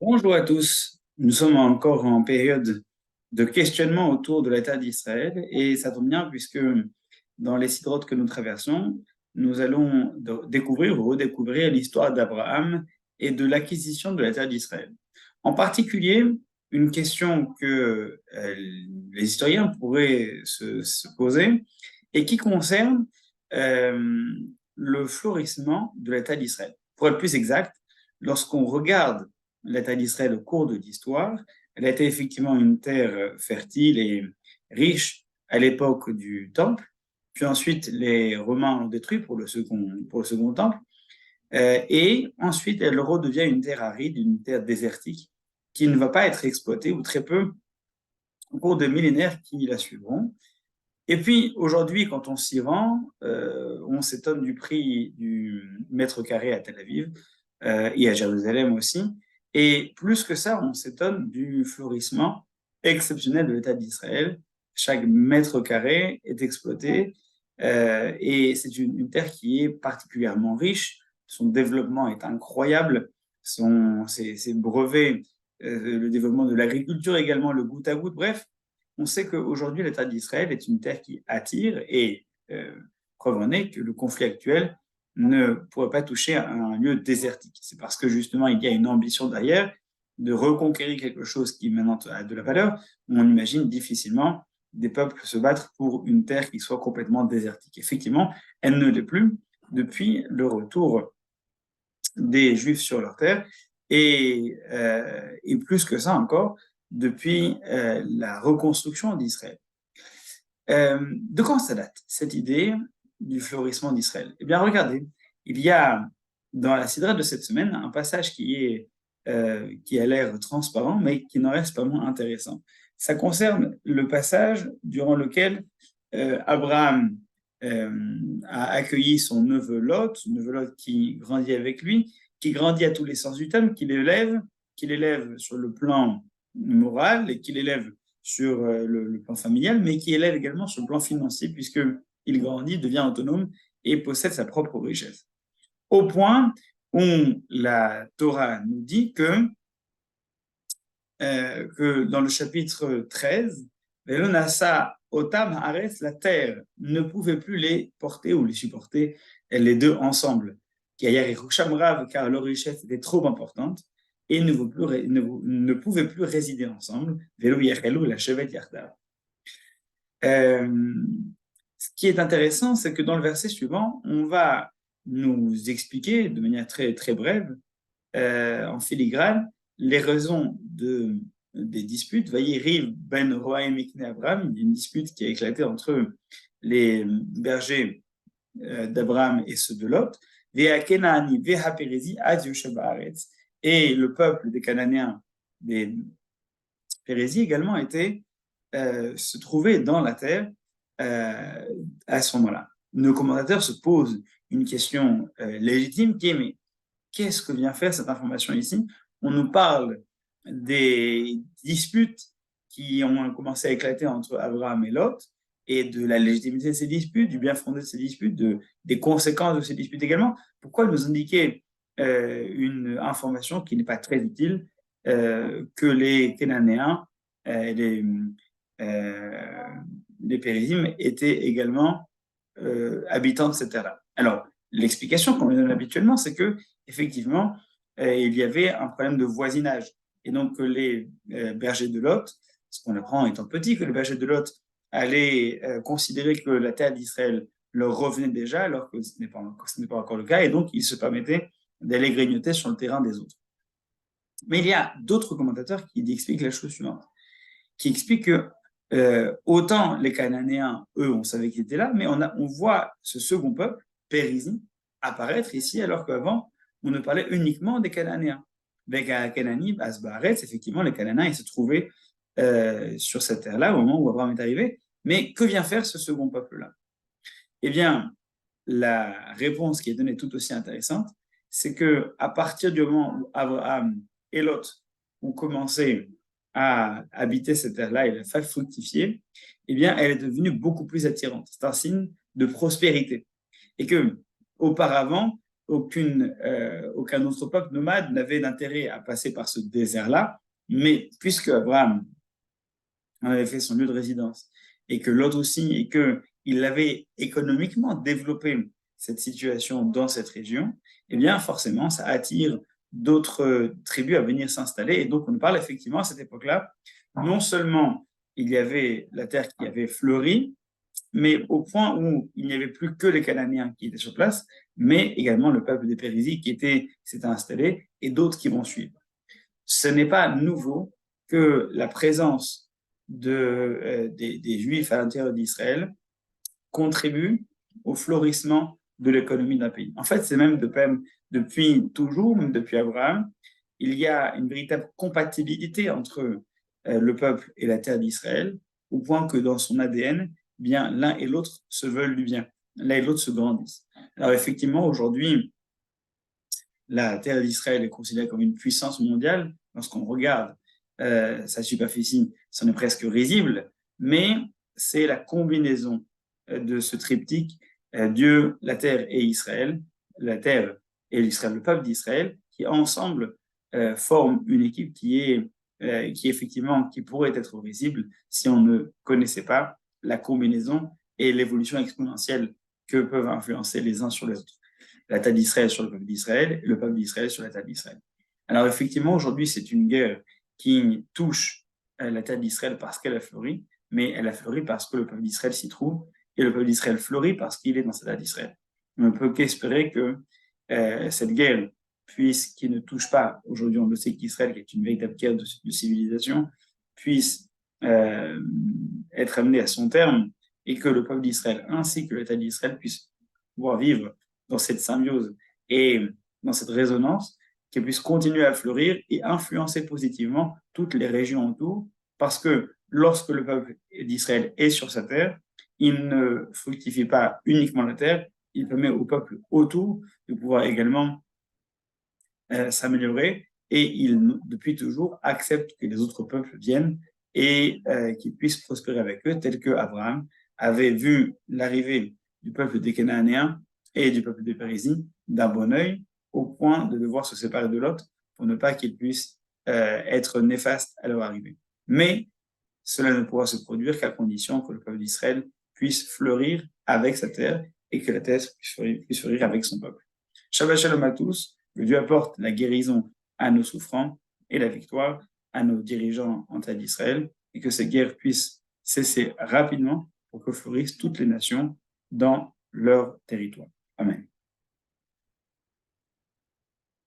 Bonjour à tous. Nous sommes encore en période de questionnement autour de l'État d'Israël et ça tombe bien puisque dans les sidrotes que nous traversons, nous allons découvrir ou redécouvrir l'histoire d'Abraham et de l'acquisition de l'État d'Israël. En particulier, une question que les historiens pourraient se poser et qui concerne euh, le florissement de l'État d'Israël. Pour être plus exact, lorsqu'on regarde l'État d'Israël au cours de l'histoire. Elle a été effectivement une terre fertile et riche à l'époque du Temple. Puis ensuite, les Romains l'ont détruit pour le second Temple. Et ensuite, elle redevient une terre aride, une terre désertique, qui ne va pas être exploitée, ou très peu, au cours de millénaires qui la suivront. Et puis, aujourd'hui, quand on s'y rend, on s'étonne du prix du mètre carré à Tel Aviv et à Jérusalem aussi. Et plus que ça, on s'étonne du florissement exceptionnel de l'État d'Israël. Chaque mètre carré est exploité et c'est une terre qui est particulièrement riche. Son développement est incroyable. Ses brevets, le développement de l'agriculture également, le goutte à goutte, bref, on sait qu'aujourd'hui, l'État d'Israël est une terre qui attire et preuve en est que le conflit actuel ne pourrait pas toucher à un lieu désertique. C'est parce que justement, il y a une ambition derrière de reconquérir quelque chose qui maintenant a de la valeur. On imagine difficilement des peuples se battre pour une terre qui soit complètement désertique. Effectivement, elle ne l'est plus depuis le retour des Juifs sur leur terre et plus que ça encore, depuis la reconstruction d'Israël. De quand ça date, cette idée du florissement d'Israël? Eh bien, regardez, il y a dans la Sidra de cette semaine un passage qui a l'air transparent, mais qui n'en reste pas moins intéressant. Ça concerne le passage durant lequel Abraham a accueilli son neveu Lot qui grandit avec lui, qui grandit à tous les sens du terme, qu'il élève sur le plan moral et qu'il élève sur le plan familial, mais qui élève également sur le plan financier, puisqu'il grandit, devient autonome et possède sa propre richesse. Au point où la Torah nous dit que dans le chapitre 13, Velonasa Otam Haaretz, la terre ne pouvait plus les porter ou les supporter, les deux ensemble. Car leur richesse était trop importante et ne pouvaient plus résider ensemble. Velo Yachelou, la chevette Yardav. Ce qui est intéressant, c'est que dans le verset suivant, on va nous expliquer de manière très, très brève, en filigrane, les raisons des disputes. Voyez, Riv ben Roa et Mikne Abraham, il y a une dispute qui a éclaté entre les bergers d'Abraham et ceux de Lot. Vea Kenani, Vea Perezi, Ad Yoshev Haaretz. Et le peuple des Cananéens, des Pérézi également, se trouvait dans la terre à ce moment-là. Nos commentateurs se posent une question légitime qui est, mais qu'est-ce que vient faire cette information ici? On nous parle des disputes qui ont commencé à éclater entre Abraham et Lot et de la légitimité de ces disputes, du bien fondé de ces disputes, des conséquences de ces disputes également. Pourquoi nous indiquer une information qui n'est pas très utile, que les Cananéens, les, euh, les Périzim étaient également habitants de cette terre-là? Alors, l'explication qu'on lui donne habituellement, c'est que effectivement, il y avait un problème de voisinage. Et donc, les bergers de Lot, ce qu'on apprend étant petit, que les bergers de Lot allaient considérer que la terre d'Israël leur revenait déjà, alors que ce n'est pas encore le cas, et donc ils se permettaient d'aller grignoter sur le terrain des autres. Mais il y a d'autres commentateurs qui expliquent la chose suivante, qui expliquent que autant les Cananéens, eux, on savait qu'ils étaient là, mais on voit ce second peuple, Périzim, apparaître ici, alors qu'avant, on ne parlait uniquement des Cananéens. Les Cananim, Asbaretz, effectivement, les Cananéens, ils se trouvaient sur cette terre-là au moment où Abraham est arrivé. Mais que vient faire ce second peuple-là? Eh bien, la réponse qui est donnée tout aussi intéressante, c'est que à partir du moment où Abraham et Lot ont commencé à habiter cette terre-là et la faire fructifier, eh bien, elle est devenue beaucoup plus attirante. C'est un signe de prospérité. Et que, auparavant, aucun autre peuple nomade n'avait d'intérêt à passer par ce désert-là, mais puisque Abraham en avait fait son lieu de résidence et que Lot aussi, et qu'il avait économiquement développé cette situation dans cette région, eh bien forcément ça attire d'autres tribus à venir s'installer. Et donc on parle effectivement à cette époque-là, non seulement il y avait la terre qui avait fleuri, mais au point où il n'y avait plus que les Cananéens qui étaient sur place, mais également le peuple des Périsies qui s'était installé et d'autres qui vont suivre. Ce n'est pas nouveau que la présence des Juifs à l'intérieur d'Israël contribue au florissement de l'économie d'un pays. En fait, c'est même depuis toujours, même depuis Abraham, il y a une véritable compatibilité entre le peuple et la terre d'Israël, au point que dans son ADN, bien l'un et l'autre se veulent du bien, l'un et l'autre se grandissent. Alors effectivement, aujourd'hui, la terre d'Israël est considérée comme une puissance mondiale. Lorsqu'on regarde sa superficie, c'en est presque risible, mais c'est la combinaison de ce triptyque, Dieu, la terre et Israël, la terre et l'Israël, le peuple d'Israël, qui ensemble forment une équipe qui effectivement qui pourrait être risible si on ne connaissait pas la combinaison et l'évolution exponentielle que peuvent influencer les uns sur les autres. La terre d'Israël sur le peuple d'Israël et le peuple d'Israël sur la terre d'Israël. Alors effectivement, aujourd'hui, c'est une guerre qui touche la terre d'Israël parce qu'elle a fleuri, mais elle a fleuri parce que le peuple d'Israël s'y trouve, et le peuple d'Israël fleurit parce qu'il est dans cette terre d'Israël. On ne peut qu'espérer que cette guerre qui ne touche pas, aujourd'hui on le sait qu'Israël, qui est une véritable guerre de civilisation, puisse être amenée à son terme, et que le peuple d'Israël ainsi que l'État d'Israël puissent pouvoir vivre dans cette symbiose et dans cette résonance, qui puisse continuer à fleurir et influencer positivement toutes les régions autour, parce que lorsque le peuple d'Israël est sur sa terre, il ne fructifie pas uniquement la terre, il permet au peuple autour de pouvoir également s'améliorer, et il, depuis toujours, accepte que les autres peuples viennent et qu'ils puissent prospérer avec eux, tel que Abraham avait vu l'arrivée du peuple des Cananéens et du peuple des Périsies d'un bon œil, au point de devoir se séparer de l'autre pour ne pas qu'ils puissent être néfastes à leur arrivée. Mais cela ne pourra se produire qu'à condition que le peuple d'Israël puisse fleurir avec sa terre et que la terre puisse fleurir avec son peuple. Shabbat shalom à tous, que Dieu apporte la guérison à nos souffrants et la victoire à nos dirigeants en terre d'Israël, et que ces guerres puissent cesser rapidement pour que fleurissent toutes les nations dans leur territoire.